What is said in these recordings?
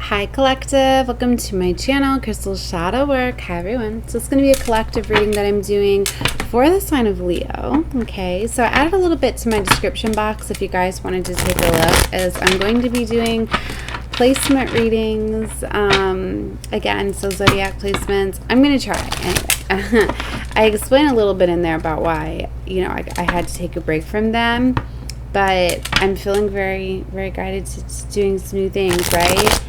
Hi collective, welcome to my channel, Crystal Shadow Work. Hi everyone. So it's going to be a collective reading that I'm doing for the sign of Leo. Okay, so I added a little bit to my description box if you guys wanted to take a look, as I'm going to be doing placement readings again, so zodiac placements. I'm going to try anyway. I explained a little bit in there about why, you know, I had to take a break from them, but I'm feeling very guided to doing some new things, right?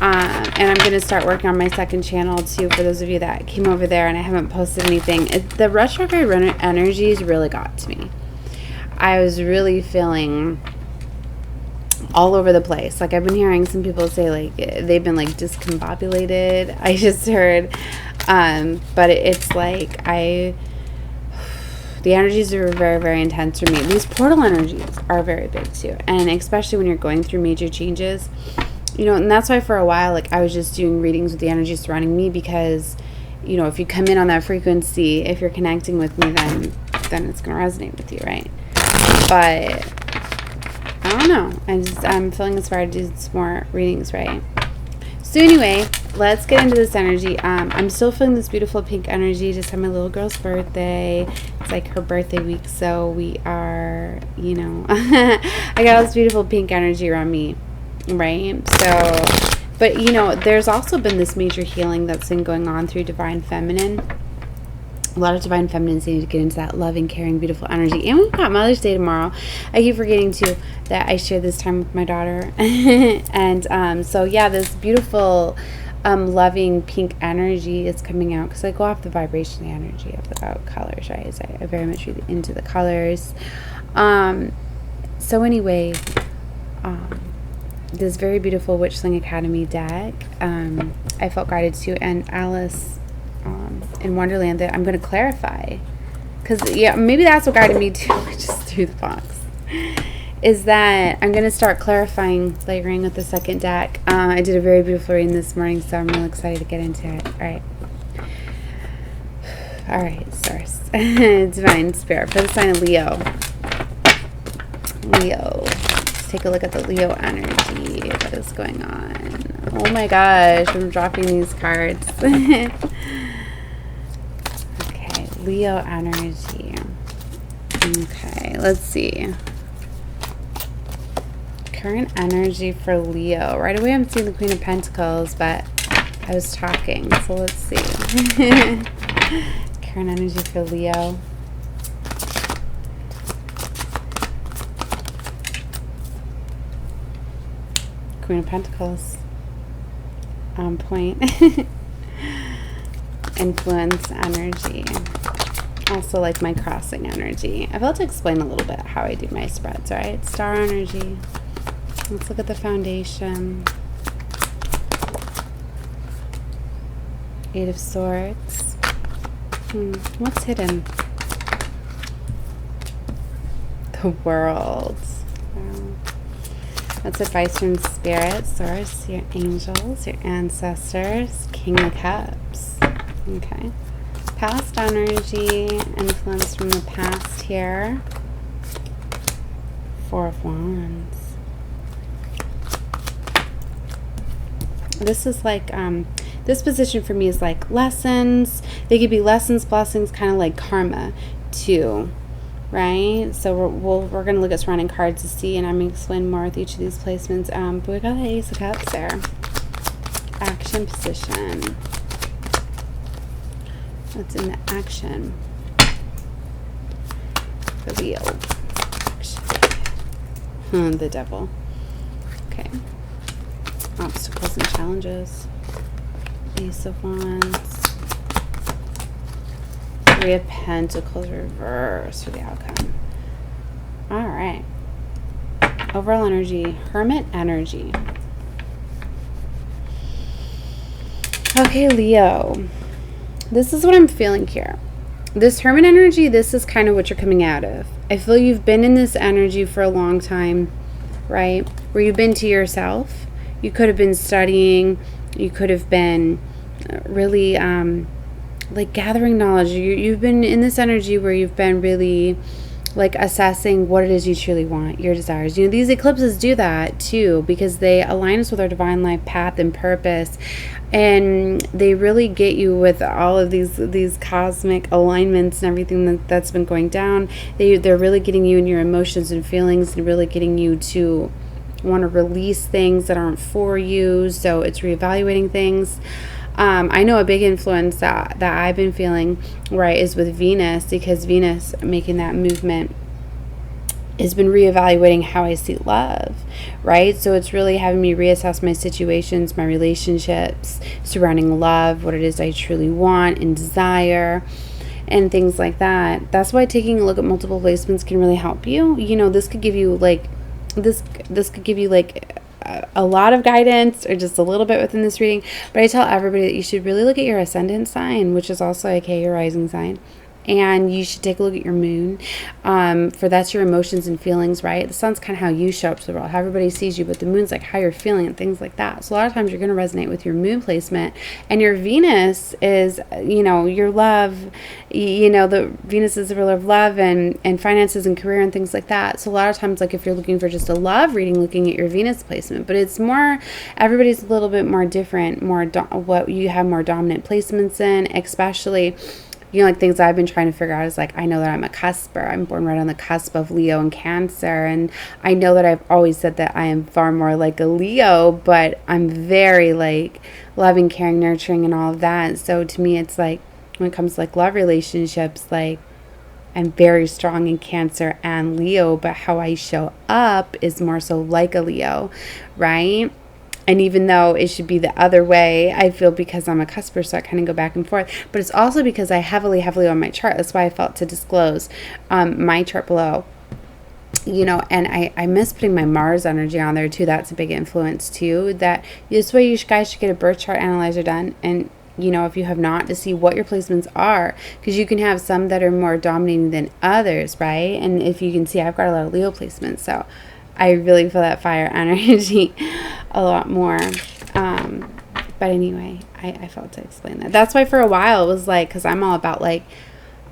And I'm going to start working on my second channel too, for those of you that came over there and I haven't posted anything. The retrograde energies really got to me. I was really feeling all over the place. Like, I've been hearing some people say like they've been like discombobulated. I just heard, but it's like the energies are very intense for me. These portal energies are very big too, and especially when you're going through major changes. You know, and that's why for a while, like, I was just doing readings with the energy surrounding me, because, you know, if you come in on that frequency, if you're connecting with me, then it's going to resonate with you, right? But I don't know. I'm feeling inspired to do some more readings, right? So anyway, let's get into this energy. I'm still feeling this beautiful pink energy. Just had my little girl's birthday. It's like her birthday week, so we are, you know, I got all this beautiful pink energy around me. Right? So, but you know, there's also been this major healing that's been going on through Divine Feminine. A lot of Divine Feminines need to get into that loving, caring, beautiful energy. And we've got Mother's Day tomorrow. I keep forgetting too that I share this time with my daughter. And so yeah, this beautiful loving pink energy is coming out, because I go off the vibration, the energy about colors, right? So I very much read into the colors. So anyway, this very beautiful Witchling Academy deck, I felt guided to, and Alice in Wonderland, that I'm going to clarify, because yeah, maybe that's what guided me to just through the box, is that I'm going to start clarifying, layering with the second deck. I did a very beautiful reading this morning, so I'm really excited to get into it. All right, source. Divine Spirit for the sign of Leo. Take a look at the Leo energy that is going on. Oh my gosh, I'm dropping these cards. Okay, Leo energy. Okay, let's see. Current energy for Leo. Right away I'm seeing the Queen of Pentacles, but I was talking, so let's see. Current energy for Leo. Queen of Pentacles on point. Influence energy, also like my crossing energy. I've got to explain a little bit how I do my spreads, right? Star energy. Let's look at the foundation. Eight of Swords. What's hidden? The World. Wow. That's advice from Spirit, Source, your angels, your ancestors. King of Cups. Okay. Past energy, influence from the past here. Four of Wands. This is like, this position for me is like lessons. They could be lessons, blessings, kind of like karma too. Right, so we're going to look at surrounding cards to see, and I'm going to explain more with each of these placements. But we got the Ace of Cups there. Action position. What's in the action? Reveal. Action. The Devil. Okay. Obstacles and challenges. Ace of Wands. Three of Pentacles reverse for the outcome. All right. Overall energy, Hermit energy. Okay, Leo. This is what I'm feeling here. This Hermit energy, this is kind of what you're coming out of. I feel you've been in this energy for a long time, right? Where you've been to yourself. You could have been studying. You could have been really like gathering knowledge. You've been in this energy where you've been really like assessing what it is you truly want, your desires. You know, these eclipses do that too, because they align us with our divine life path and purpose, and they really get you with all of these cosmic alignments and everything that's been going down. They're really getting you in your emotions and feelings, and really getting you to want to release things that aren't for you. So it's reevaluating things. I know a big influence that I've been feeling, right, is with Venus, because Venus making that movement has been reevaluating how I see love, right? So it's really having me reassess my situations, my relationships surrounding love, what it is I truly want and desire, and things like that. That's why taking a look at multiple placements can really help you. You know, this could give you like this could give you like a lot of guidance, or just a little bit within this reading. But I tell everybody that you should really look at your ascendant sign, which is also aka your rising sign. And you should take a look at your moon, for that's your emotions and feelings, right? The sun's kind of how you show up to the world, how everybody sees you, but the moon's like how you're feeling and things like that. So a lot of times you're going to resonate with your moon placement, and your Venus is, you know, your love, you know, the Venus is the ruler of love and finances and career and things like that. So a lot of times, like if you're looking for just a love reading, looking at your Venus placement, but it's more, everybody's a little bit more different, what you have more dominant placements in, especially, you know, like things I've been trying to figure out is like, I know that I'm a cusper. I'm born right on the cusp of Leo and Cancer. And I know that I've always said that I am far more like a Leo, but I'm very like loving, caring, nurturing, and all of that. So to me, it's like when it comes to like love relationships, like I'm very strong in Cancer and Leo, but how I show up is more so like a Leo, right? And even though it should be the other way, I feel because I'm a cusper, so I kind of go back and forth. But it's also because I heavily on my chart. That's why I felt to disclose my chart below. You know, and I miss putting my Mars energy on there too. That's a big influence too. That this way you guys should get a birth chart analyzer done. And, you know, if you have not, to see what your placements are. Because you can have some that are more dominating than others, right? And if you can see, I've got a lot of Leo placements. So I really feel that fire energy a lot more. But anyway, I felt to explain that. That's why for a while it was like, because I'm all about like,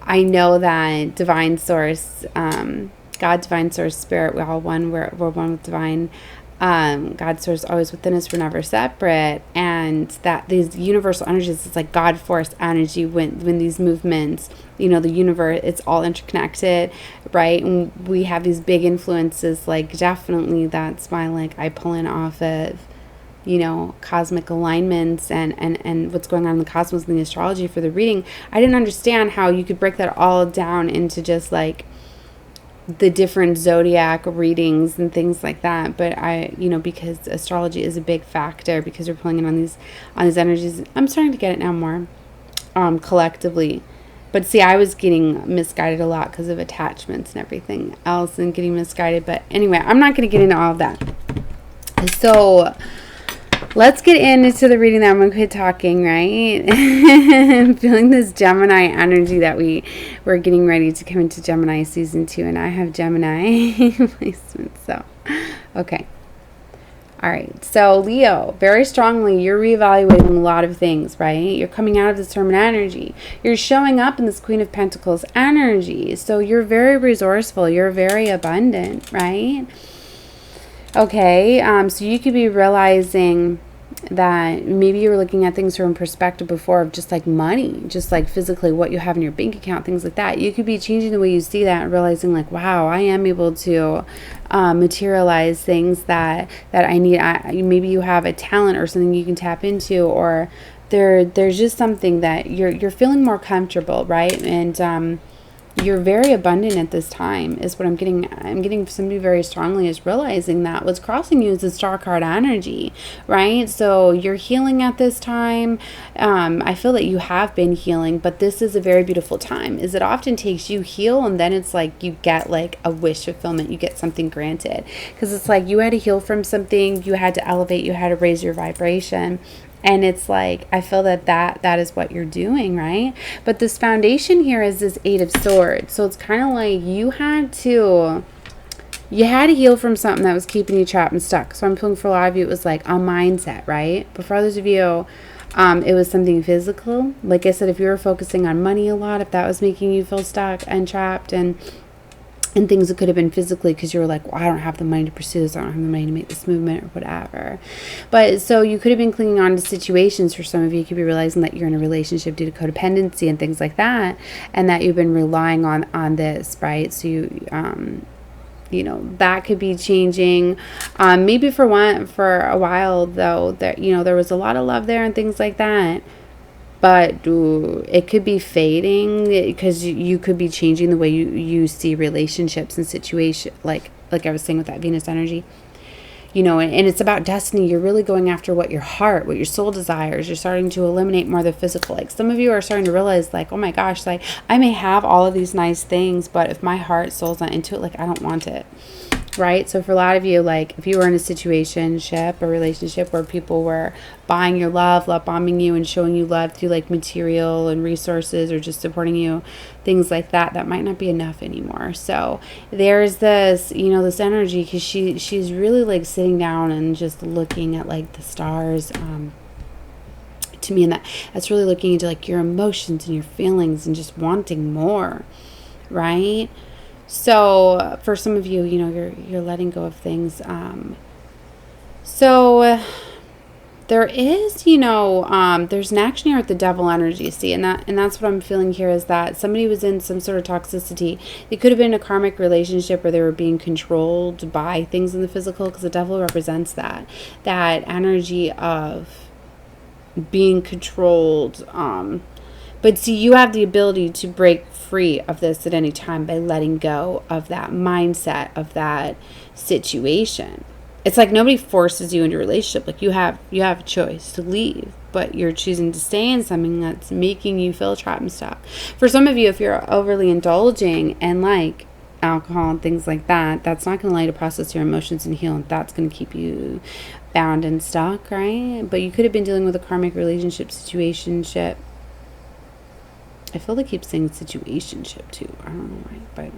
I know that divine source, God, divine source, spirit, we're all one. We're one with divine. God source always within us, we're never separate. And that these universal energies, it's like God force energy when these movements, you know, the universe, it's all interconnected, right? And we have these big influences, like definitely that's why like I pull in off of, you know, cosmic alignments and what's going on in the cosmos and the astrology for the reading. I didn't understand how you could break that all down into just like the different zodiac readings and things like that. But I, you know, because astrology is a big factor, because we're pulling in on these energies. I'm starting to get it now more collectively. But see, I was getting misguided a lot because of attachments and everything else, and getting misguided. But anyway, I'm not going to get into all of that. So let's get into the reading that I'm going to quit talking, right? I'm feeling this Gemini energy that we're getting ready to come into Gemini season 2, and I have Gemini placement. So, okay. All right. So, Leo, very strongly, you're reevaluating a lot of things, right? You're coming out of this Hermit energy. You're showing up in this Queen of Pentacles energy. So, you're very resourceful. You're very abundant, right? Okay, so you could be realizing that maybe you were looking at things from a perspective before of just like money, just like physically what you have in your bank account, things like that. You could be changing the way you see that and realizing like, wow, I am able to materialize things that I need. Maybe you have a talent or something you can tap into, or there's just something that you're feeling more comfortable, right? And you're very abundant at this time is what I'm getting. I'm getting somebody very strongly is realizing that what's crossing you is the star card energy, right? So you're healing at this time. I feel that you have been healing, but this is a very beautiful time. Is it often takes you heal, and then it's like you get like a wish fulfillment. You get something granted, because it's like you had to heal from something. You had to elevate. You had to raise your vibration. And it's like, I feel that is what you're doing, right? But this foundation here is this 8 of Swords. So it's kind of like you had to heal from something that was keeping you trapped and stuck. So I'm feeling for a lot of you, it was like a mindset, right? But for others of you, it was something physical. Like I said, if you were focusing on money a lot, if that was making you feel stuck and trapped and and things that could have been physically because you were like, well, I don't have the money to pursue this, I don't have the money to make this movement or whatever. But so you could have been clinging on to situations. For some of you, you could be realizing that you're in a relationship due to codependency and things like that, and that you've been relying on this, right? So you know, that could be changing. Maybe for a while though, that, you know, there was a lot of love there and things like that. But it could be fading because you could be changing the way you see relationships and situations, like I was saying with that Venus energy. You know, and it's about destiny. You're really going after what your heart, what your soul desires. You're starting to eliminate more of the physical. Like some of you are starting to realize, like, oh my gosh, like I may have all of these nice things, but if my heart, soul's not into it, like I don't want it. Right? So for a lot of you, like if you were in a situationship or relationship where people were buying your love bombing you and showing you love through like material and resources or just supporting you, things like that, that might not be enough anymore. So there's this, you know, this energy because she's really like sitting down and just looking at like the stars, to me, and that's really looking into like your emotions and your feelings and just wanting more, right? So for some of you, you know, you're letting go of things. So there is, you know, there's an action here with the devil energy, see, and that's what I'm feeling here is that somebody was in some sort of toxicity. It could have been a karmic relationship where they were being controlled by things in the physical, because the devil represents that energy of being controlled. But see, you have the ability to break free of this at any time by letting go of that mindset, of that situation. It's like nobody forces you into a relationship. Like you have a choice to leave, but you're choosing to stay in something that's making you feel trapped and stuck. For some of you, if you're overly indulging and like alcohol and things like that, that's not going to allow you to process your emotions and heal, and that's going to keep you bound and stuck, right? But you could have been dealing with a karmic relationship, situationship. I feel like I keep saying situationship too. I don't know why. But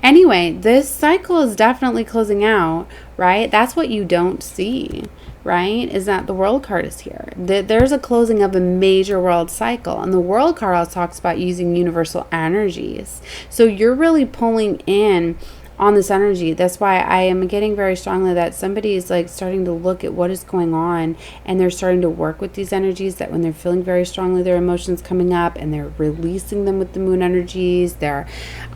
anyway, this cycle is definitely closing out, right? That's what you don't see, right? Is that the world card is here. There's a closing of a major world cycle. And the world card also talks about using universal energies. So you're really pulling in on this energy. That's why I am getting very strongly that somebody is like starting to look at what is going on, and they're starting to work with these energies, that when they're feeling very strongly their emotions coming up, and they're releasing them with the moon energies, they're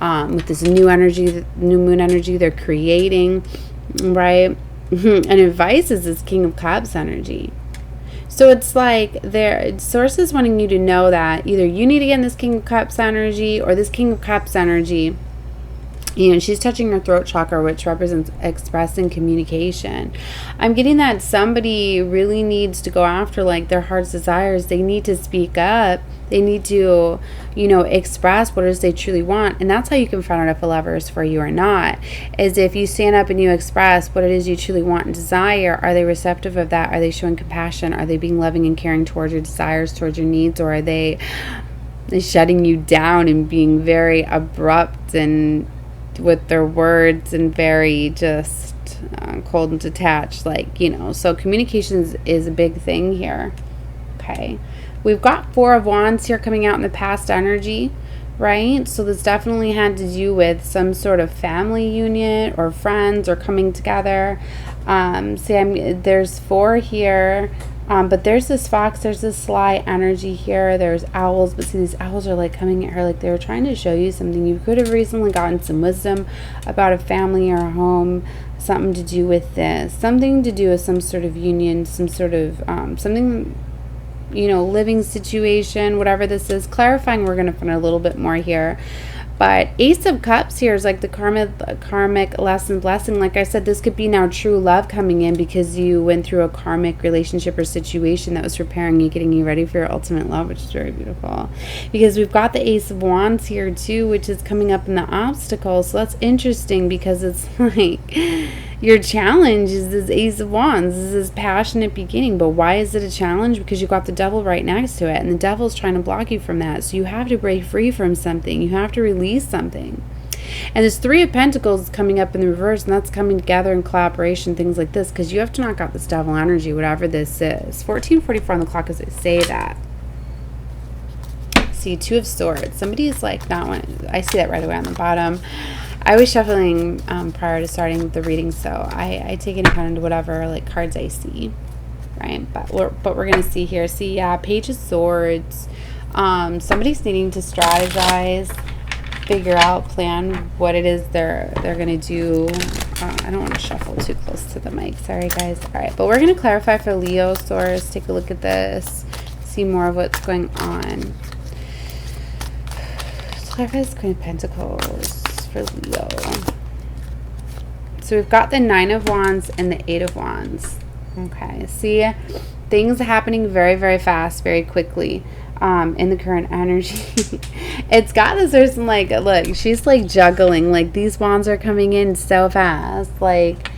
with this new energy, new moon energy, they're creating, right? And advice is this King of Cups energy. So it's like source is wanting you to know that either you need to get in this King of Cups energy, or this King of Cups energy, you know, she's touching her throat chakra, which represents expressing communication. I'm getting that somebody really needs to go after like their heart's desires. They need to speak up. They need to, you know, express what it is they truly want. And that's how you can find out if a lover is for you or not, is if you stand up and you express what it is you truly want and desire. Are they receptive of that? Are they showing compassion? Are they being loving and caring towards your desires, towards your needs? Or are they shutting you down and being very abrupt and with their words and very just cold and detached, like, you know? So communications is a big thing here. Okay, we've got Four of Wands here coming out in the past energy, right? So this definitely had to do with some sort of family union or friends or coming together. There's four here. But there's this fox, there's this sly energy here, there's owls, but see, these owls are like coming at her like they were trying to show you something. You could have recently gotten some wisdom about a family or a home, something to do with this, something to do with some sort of union, some sort of something, you know, living situation, whatever this is. Clarifying, we're going to find a little bit more here. But Ace of Cups here is like the karmic lesson, blessing. Like I said, this could be now true love coming in because you went through a karmic relationship or situation that was preparing you, getting you ready for your ultimate love, which is very beautiful. Because we've got the Ace of Wands here too, which is coming up in the obstacles. So that's interesting because it's like your challenge is this Ace of Wands. This is passionate beginning. But why is it a challenge? Because you got the devil right next to it. And the devil's trying to block you from that. So you have to break free from something. You have to release something. And there's Three of Pentacles coming up in the reverse. And that's coming together in collaboration, things like this. Because you have to knock out this devil energy, whatever this is. 14:44 on the clock as they say that. See, Two of Swords. Somebody is like not one. I see that right away on the bottom. I was shuffling prior to starting the reading, so I take into account whatever like cards I see, right? But we're gonna see here. See, yeah, Page of Swords. Somebody's needing to strategize, figure out, plan what it is they're gonna do. I don't want to shuffle too close to the mic. Sorry, guys. All right, but we're gonna clarify for Leo source. Take a look at this. See more of what's going on. Let's clarify this Queen of Pentacles for Leo. So we've got the Nine of Wands and the Eight of Wands. Okay, see, things happening very, very fast, very quickly. In the current energy. It's got this person, like, look, she's like juggling, like these wands are coming in so fast, like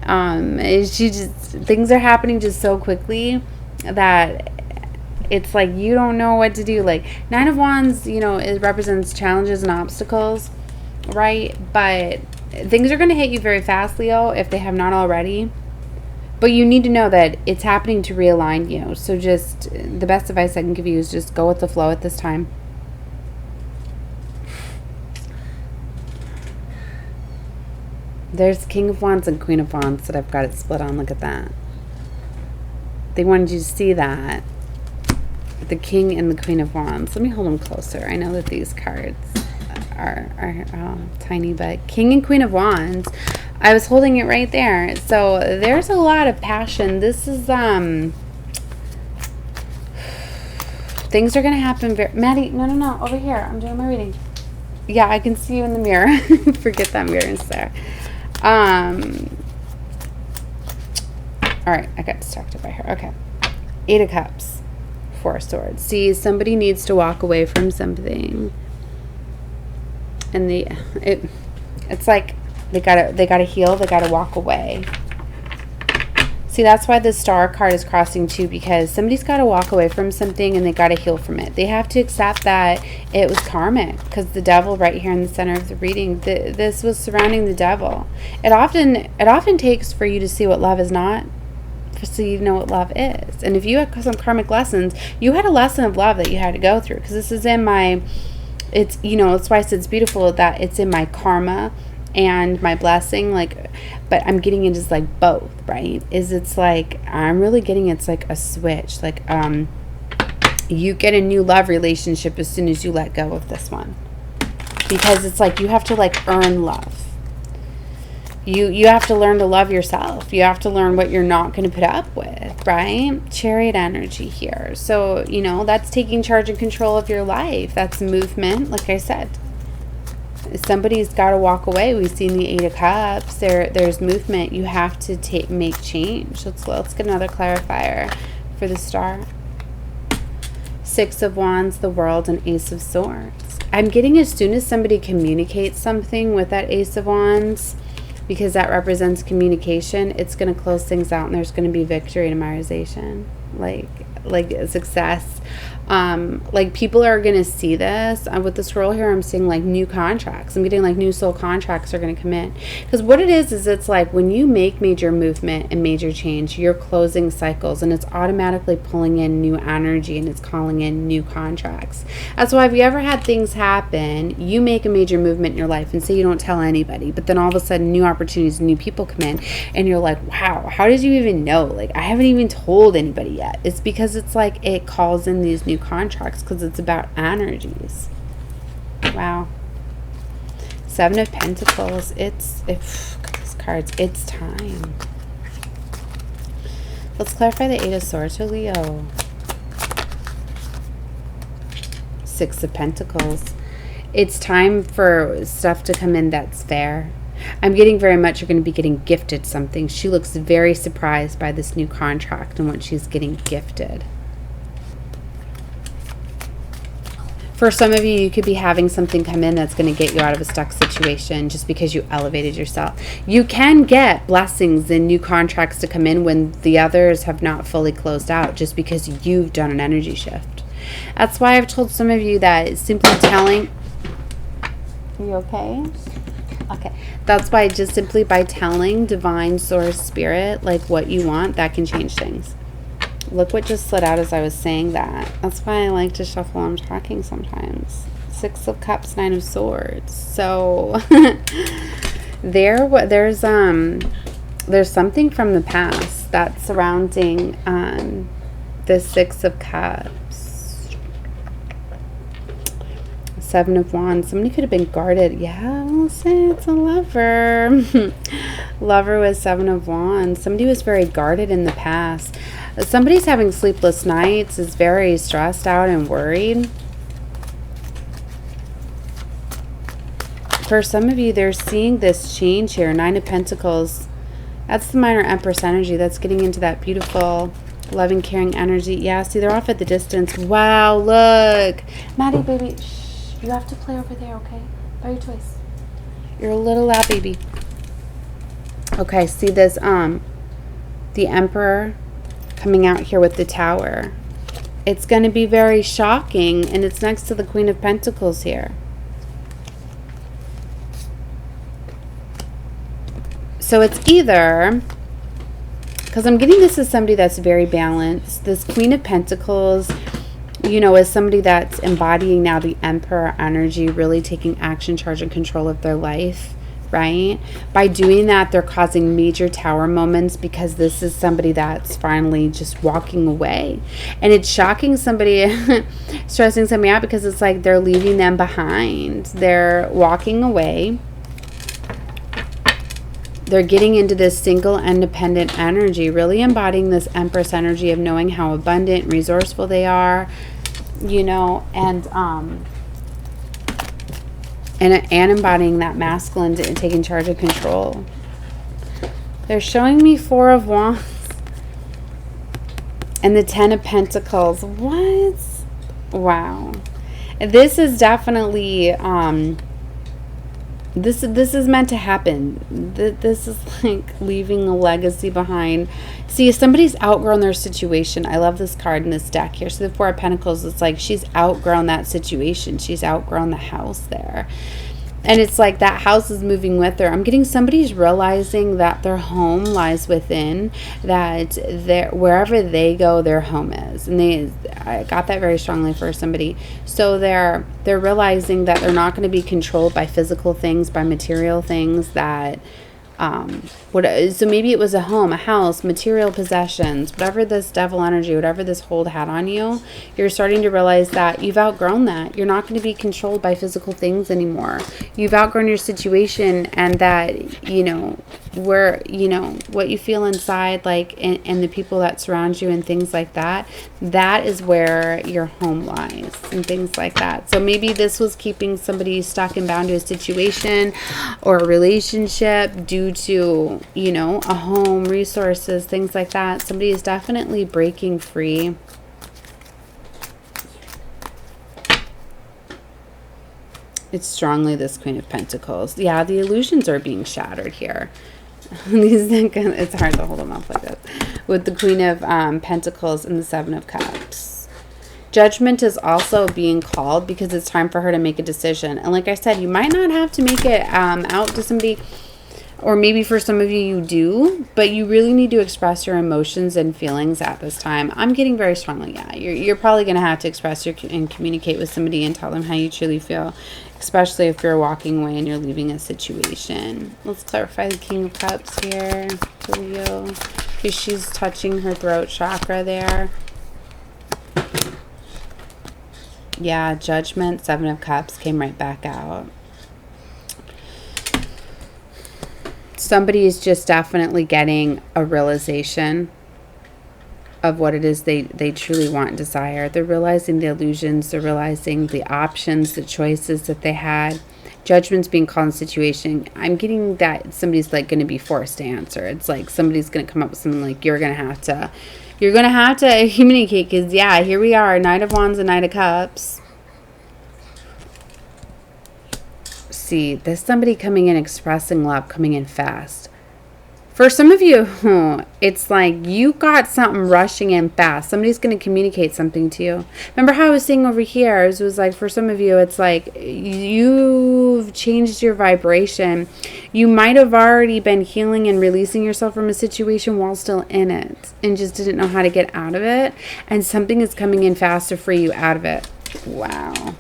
she just, things are happening just so quickly that it's like you don't know what to do. Like Nine of Wands, you know, it represents challenges and obstacles, right? But things are going to hit you very fast, Leo, if they have not already. But you need to know that it's happening to realign you. So just, the best advice I can give you is just go with the flow at this time. There's King of Wands and Queen of Wands that I've got it split on. Look at that. They wanted you to see that. The King and the Queen of Wands. Let me hold them closer. I know that these cards are tiny, but King and Queen of Wands. I was holding it right there. So there's a lot of passion. This is things are gonna happen very, Maddie, no, over here. I'm doing my reading. Yeah, I can see you in the mirror. Forget that mirror's there. All right, I got distracted by her. Okay. Eight of Cups, Four of Swords. See, somebody needs to walk away from something. And it's like they gotta heal, they gotta walk away. See, that's why the Star card is crossing too, because somebody's got to walk away from something and they got to heal from it. They have to accept that it was karmic, because the devil right here in the center of the reading, this was surrounding the devil. It often takes for you to see what love is not, so you know what love is. And if you had some karmic lessons, you had a lesson of love that you had to go through, because this is in my, it's, you know, that's why I said it's beautiful that it's in my karma and my blessing, like, but I'm getting into just like both, right? It's like I'm really getting, it's like a switch, like you get a new love relationship as soon as you let go of this one, because it's like you have to like earn love. You have to learn to love yourself. You have to learn what you're not going to put up with, right? Chariot energy here. So, you know, that's taking charge and control of your life. That's movement, like I said. Somebody's got to walk away. We've seen the Eight of Cups. There's movement. You have to make change. Let's get another clarifier for the Star. Six of Wands, the World, and Ace of Swords. I'm getting as soon as somebody communicates something with that Ace of Wands, because that represents communication, it's going to close things out and there's going to be victory and memorization, like success. Like people are going to see this. With the scroll here, I'm seeing like new contracts. I'm getting like new soul contracts are going to come in. Because what it is it's like when you make major movement and major change, you're closing cycles and it's automatically pulling in new energy and it's calling in new contracts. That's why if you ever had things happen, you make a major movement in your life and say you don't tell anybody, but then all of a sudden new opportunities, new people come in and you're like, wow, how did you even know? Like, I haven't even told anybody yet. It's because it's like it calls in these new contracts, because it's about energies. Wow. Seven of Pentacles. Look at these cards. It's time. Let's clarify the Eight of Swords for Leo. Six of Pentacles. It's time for stuff to come in that's fair. I'm getting very much you're going to be getting gifted something. She looks very surprised by this new contract and what she's getting gifted. For some of you, you could be having something come in that's going to get you out of a stuck situation just because you elevated yourself. You can get blessings and new contracts to come in when the others have not fully closed out, just because you've done an energy shift. That's why I've told some of you that simply telling... You okay? Okay. That's why just simply by telling divine source spirit like what you want, that can change things. Look what just slid out as I was saying that. That's why I like to shuffle while I'm talking sometimes. Six of Cups, Nine of Swords. So there's something from the past that's surrounding the Six of Cups. Seven of Wands. Somebody could have been guarded. Yeah, we'll say it's a lover. Lover with Seven of Wands. Somebody was very guarded in the past. Somebody's having sleepless nights, is very stressed out and worried. For some of you, they're seeing this change here. Nine of Pentacles. That's the minor Empress energy. That's getting into that beautiful, loving, caring energy. Yeah, see, they're off at the distance. Wow, look. Maddie, baby, shh. You have to play over there, okay? By your toys. You're a little loud, baby. Okay, see this, the Emperor coming out here with the Tower. It's going to be very shocking, and it's next to the Queen of Pentacles here. So it's either, because I'm getting this as somebody that's very balanced. This Queen of Pentacles, you know, is somebody that's embodying now the Emperor energy, really taking action, charge, and control of their life, right? By doing that, they're causing major Tower moments, because this is somebody that's finally just walking away. And it's shocking somebody, stressing somebody out, because it's like they're leaving them behind. They're walking away. They're getting into this single, independent energy, really embodying this Empress energy of knowing how abundant, resourceful they are, you know, and embodying that masculine and taking charge of control. They're showing me Four of Wands and the Ten of Pentacles. What? Wow. This is definitely this is meant to happen. This is like leaving a legacy behind. See, somebody's outgrown their situation. I love this card in this deck here. So the Four of Pentacles, it's like she's outgrown that situation. She's outgrown the house there. And it's like that house is moving with her. I'm getting somebody's realizing that their home lies within, that wherever they go, their home is. And I got that very strongly for somebody. So they're realizing that they're not going to be controlled by physical things, by material things, that so maybe it was a home, a house, material possessions, whatever this devil energy, whatever this hold had on you, you're starting to realize that you've outgrown that. You're not going to be controlled by physical things anymore. You've outgrown your situation, and that, you know, where, you know, what you feel inside, like, and the people that surround you and things like that, that is where your home lies and things like that. So maybe this was keeping somebody stuck and bound to a situation or a relationship due to, you know, a home, resources, things like that. Somebody is definitely breaking free. It's strongly this Queen of Pentacles. Yeah, the illusions are being shattered here. It's hard to hold them up like this. With the Queen of Pentacles and the Seven of Cups. Judgment is also being called, because it's time for her to make a decision. And like I said, you might not have to make it out to somebody, or maybe for some of you, you do, but you really need to express your emotions and feelings at this time. I'm getting very strongly, yeah, you're probably going to have to express and communicate with somebody and tell them how you truly feel, especially if you're walking away and you're leaving a situation. Let's clarify the King of Cups here for Leo, because she's touching her throat chakra there. Yeah, Judgment, Seven of Cups came right back out. Somebody is just definitely getting a realization of what it is they truly want and desire. They're realizing the illusions. They're realizing the options, the choices that they had. Judgment's being called in situation. I'm getting that somebody's like going to be forced to answer. It's like somebody's going to come up with something like, you're going to have to communicate, because yeah, here we are, Knight of Wands and Knight of Cups. See, there's somebody coming in, expressing love, coming in fast. For some of you, it's like you got something rushing in fast. Somebody's going to communicate something to you. Remember how I was saying over here, it was like for some of you, it's like you've changed your vibration. You might have already been healing and releasing yourself from a situation while still in it, and just didn't know how to get out of it. And something is coming in fast to free you out of it. Wow.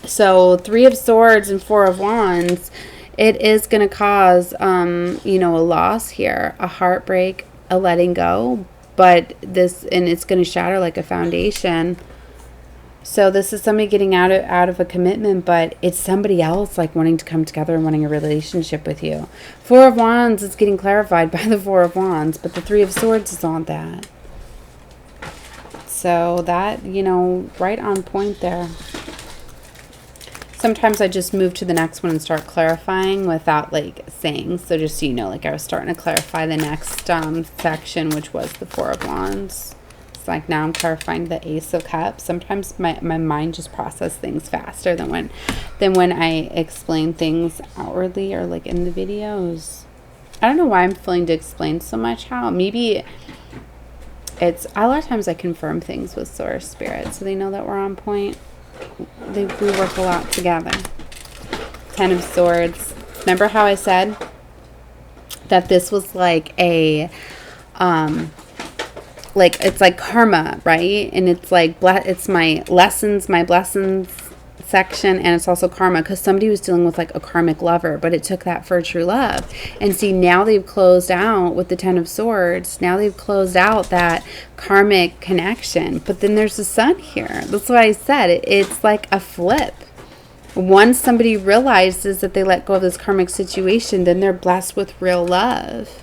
So 3 of Swords and 4 of Wands, it is going to cause, you know, a loss here, a heartbreak, a letting go. But and it's going to shatter like a foundation. So this is somebody getting out of a commitment, but it's somebody else like wanting to come together and wanting a relationship with you. 4 of Wands is getting clarified by the 4 of Wands, but the 3 of Swords is on that. So that, you know, right on point there. Sometimes I just move to the next one and start clarifying without like saying. So just so you know, like I was starting to clarify the next section, which was the 4 of Wands. It's like now I'm clarifying the Ace of Cups. Sometimes my mind just processes things faster than when I explain things outwardly or like in the videos. I don't know why I'm feeling to explain so much how. Maybe it's a lot of times I confirm things with Source Spirit, so they know that we're on point. We work a lot together. 10 of Swords. Remember how I said that this was like a like it's like karma, right? And it's like it's my blessings section, and it's also karma, because somebody was dealing with like a karmic lover, but it took that for true love. And see, now they've closed out with the 10 of Swords. Now they've closed out that karmic connection. But then there's the Sun here. That's what I said. It's like a flip. Once somebody realizes that they let go of this karmic situation, then they're blessed with real love.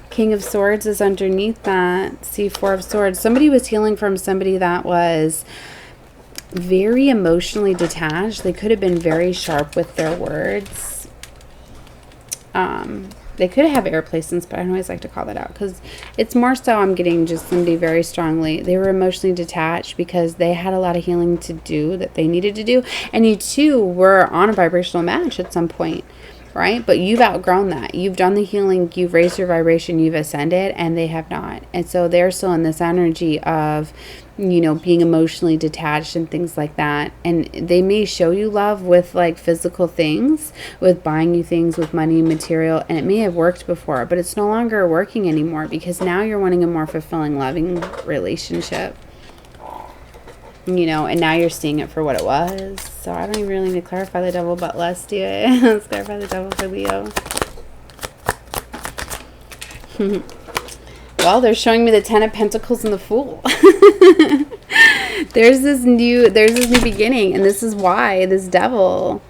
King of Swords is underneath that. See, 4 of Swords. Somebody was healing from somebody that was very emotionally detached. They could have been very sharp with their words. They could have air placements, but I don't always like to call that out, because it's more so I'm getting just somebody very strongly. They were emotionally detached because they had a lot of healing to do that they needed to do. And you too were on a vibrational match at some point, right? But you've outgrown that. You've done the healing. You've raised your vibration. You've ascended, and they have not. And so they're still in this energy of, you know, being emotionally detached and things like that. And they may show you love with like physical things, with buying you things, with money and material, and it may have worked before, but it's no longer working anymore, because now you're wanting a more fulfilling, loving relationship, you know, and now you're seeing it for what it was. So I don't even really need to clarify the Devil, but let's do it. Let's clarify the Devil for Leo. Well, they're showing me the 10 of Pentacles and the Fool. There's this new beginning, and this is why this Devil,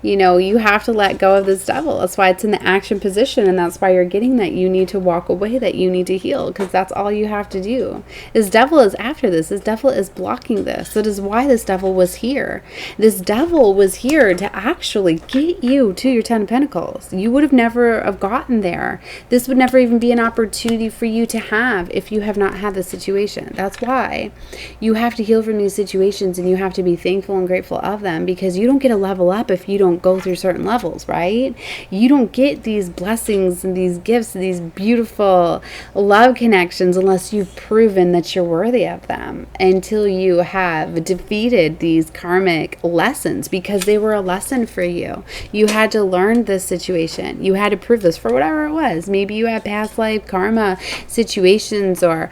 you know, you have to let go of this Devil. That's why it's in the action position, and that's why you're getting that you need to walk away, that you need to heal, because that's all you have to do. This Devil is after this. This Devil is blocking this. That is why this Devil was here. This Devil was here to actually get you to your 10 of Pentacles. You would have never have gotten there. This would never even be an opportunity for you to have if you have not had this situation. That's why you have to heal from these situations, and you have to be thankful and grateful of them, because you don't get a level up if you don't go through certain levels, right? You don't get these blessings and these gifts and these beautiful love connections unless you've proven that you're worthy of them, until you have defeated these karmic lessons, because they were a lesson for you. You had to learn this situation. You had to prove this for whatever it was. Maybe you had past life karma situations or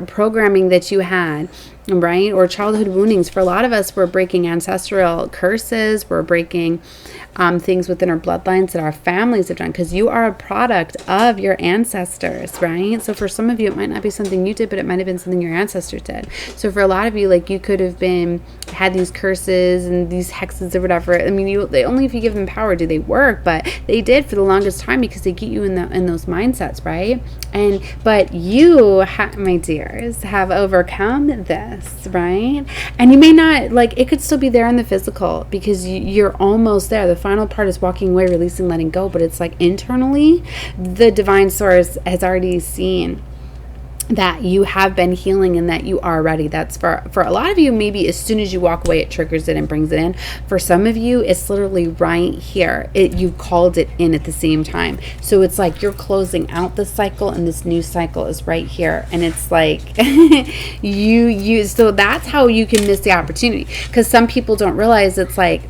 programming that you had, right? Or childhood woundings. For a lot of us, we're breaking ancestral curses. We're breaking things within our bloodlines that our families have done, because you are a product of your ancestors, right? So for some of you, it might not be something you did, but it might have been something your ancestors did. So for a lot of you, like, you could have had these curses and these hexes or whatever. I mean, they only if you give them power do they work, but they did for the longest time, because they get you in those mindsets, right? But you, my dears, have overcome this, right? And you may not, like, it could still be there in the physical, because you're almost there. The final part is walking away, releasing, letting go, but it's like internally, the divine source has already seen that you have been healing and that you are ready. That's for a lot of you, maybe as soon as you walk away, it triggers it and brings it in. For some of you, it's literally right here. You've called it in at the same time. So it's like you're closing out the cycle, and this new cycle is right here. And it's like so that's how you can miss the opportunity, because some people don't realize it's like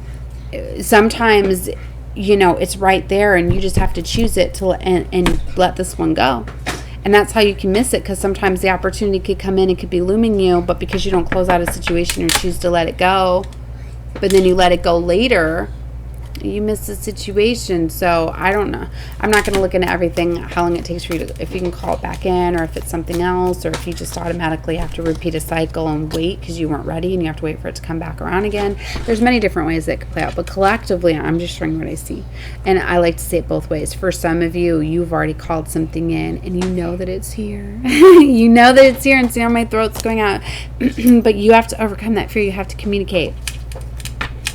sometimes, you know, it's right there, and you just have to choose it and let this one go. And that's how you can miss it, because sometimes the opportunity could come in, it could be looming you, but because you don't close out a situation or choose to let it go, but then you let it go later, you miss the situation. So I don't know. I'm not going to look into everything, how long it takes for you to, if you can call it back in, or if it's something else, or if you just automatically have to repeat a cycle and wait because you weren't ready and you have to wait for it to come back around again. There's many different ways that could play out, but collectively, I'm just showing what I see. And I like to say it both ways. For some of you, you've already called something in and you know that it's here. You know that it's here, and see how my throat's going out. But you have to overcome that fear. You have to communicate.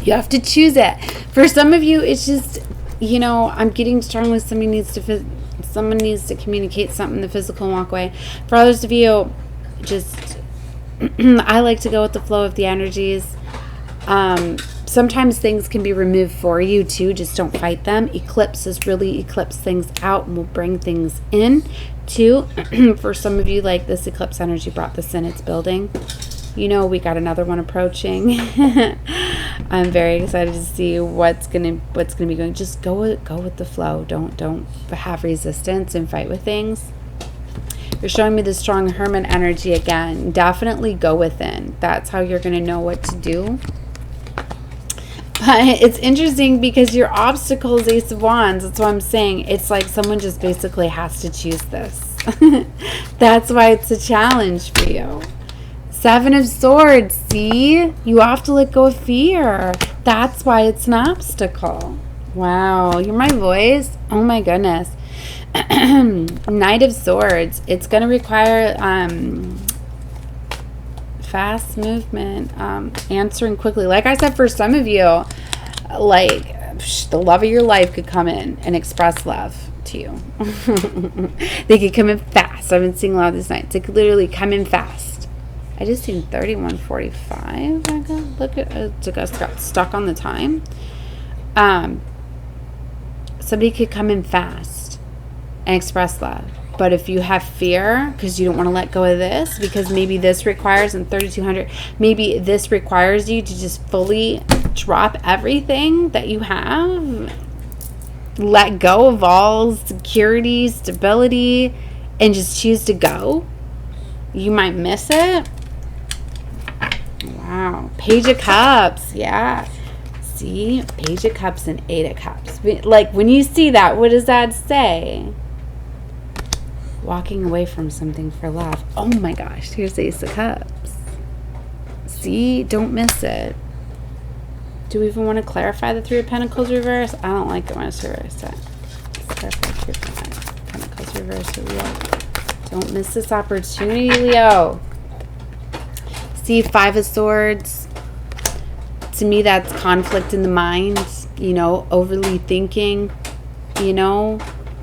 You have to choose it. For some of you, it's just, you know, I'm getting strongly someone needs to communicate something in the physical and walk away. For others of you, just I like to go with the flow of the energies. Sometimes things can be removed for you too. Just don't fight them. Eclipses really eclipse things out and will bring things in too. For some of you, like this eclipse energy brought this in. It's building. You know, we got another one approaching. I'm very excited to see what's gonna be going. Just go with the flow. Don't have resistance and fight with things. You're showing me the strong hermit energy again. Definitely go within. That's how you're gonna know what to do. But it's interesting because your obstacle is Ace of Wands. That's what I'm saying. It's like someone just basically has to choose this. That's why it's a challenge for you. Seven of Swords, see? You have to let go of fear. That's why it's an obstacle. Wow, you're my voice? Oh my goodness. Knight of Swords. It's going to require fast movement, answering quickly. Like I said, for some of you, like the love of your life could come in and express love to you. They could come in fast. I've been seeing a lot of these nights. They could literally come in fast. I just seen 31:45. Look at it, got stuck on the time. Somebody could come in fast and express love. But if you have fear because you don't want to let go of this, because maybe this requires in 3200, maybe this requires you to just fully drop everything that you have, let go of all security, stability, and just choose to go. You might miss it. Wow. Page of Cups. Yeah. See? Page of Cups and Eight of Cups. Like, when you see that, what does that say? Walking away from something for love. Oh my gosh. Here's Ace of Cups. See? Don't miss it. Do we even want to clarify the Three of Pentacles reverse? I don't like it when it's reversed. Let's clarify Three of Pentacles reverse. Don't miss this opportunity, Leo. See, Five of Swords. To me, that's conflict in the mind. You know, overly thinking. You know,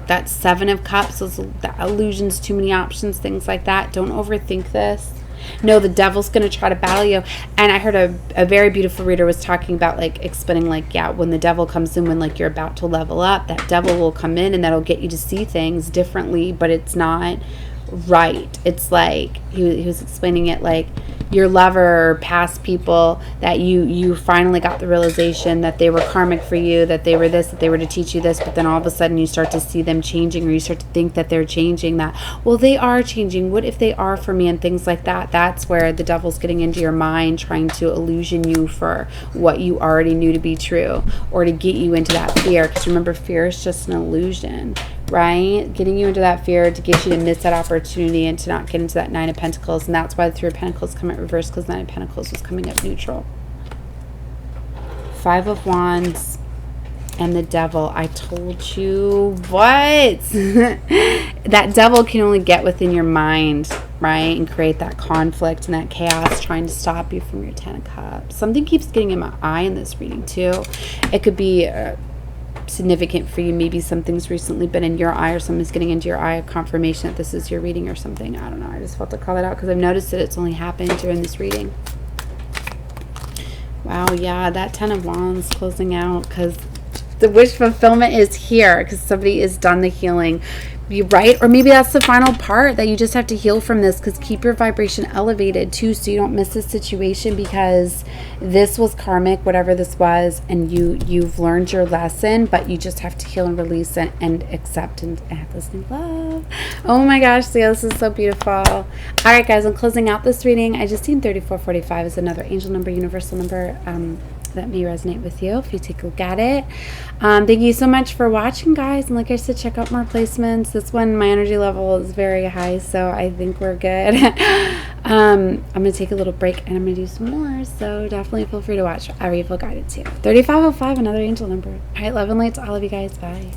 that Seven of Cups. Those illusions, too many options, things like that. Don't overthink this. No, the devil's going to try to battle you. And I heard a very beautiful reader was talking about, like, explaining, like, yeah, when the devil comes in, when, like, you're about to level up, that devil will come in and that'll get you to see things differently, but it's not right. It's like, he was explaining it like your lover or past people that you finally got the realization that they were karmic for you, that they were this, that they were to teach you this, but then all of a sudden you start to see them changing, or you start to think that they're changing, that, well, they are changing. What if they are for me, and things like that. That's where the devil's getting into your mind, trying to illusion you for what you already knew to be true, or to get you into that fear. Because remember, fear is just an illusion, right? Getting you into that fear to get you to miss that opportunity and to not get into that Nine of Pentacles. And that's why the Three of Pentacles come at reverse, because Nine of Pentacles was coming up neutral. Five of Wands and the devil. I told you what? That devil can only get within your mind, right? And create that conflict and that chaos, trying to stop you from your Ten of Cups. Something keeps getting in my eye in this reading too. It could be significant for you. Maybe something's recently been in your eye, or something's getting into your eye, a confirmation that this is your reading or something. I don't know. I just felt to call it out because I've noticed that it's only happened during this reading. Wow, yeah, that Ten of Wands closing out, because the wish fulfillment is here, because somebody has done the healing. You right? Or maybe that's the final part, that you just have to heal from this, because keep your vibration elevated too, so you don't miss this situation, because this was karmic, whatever this was, and you've learned your lesson, but you just have to heal and release it and accept and have this new love. Oh my gosh, Leo, this is so beautiful. All right, guys, I'm closing out this reading. I just seen 3445 is another angel number, universal number. that may resonate with you if you take a look at it. Thank you so much for watching, guys. And like I said, check out more placements. This one, my energy level is very high, so I think we're good. I'm going to take a little break and I'm going to do some more. So definitely feel free to watch whatever you feel guided to. 3505, another angel number. All right, love and light to all of you guys. Bye.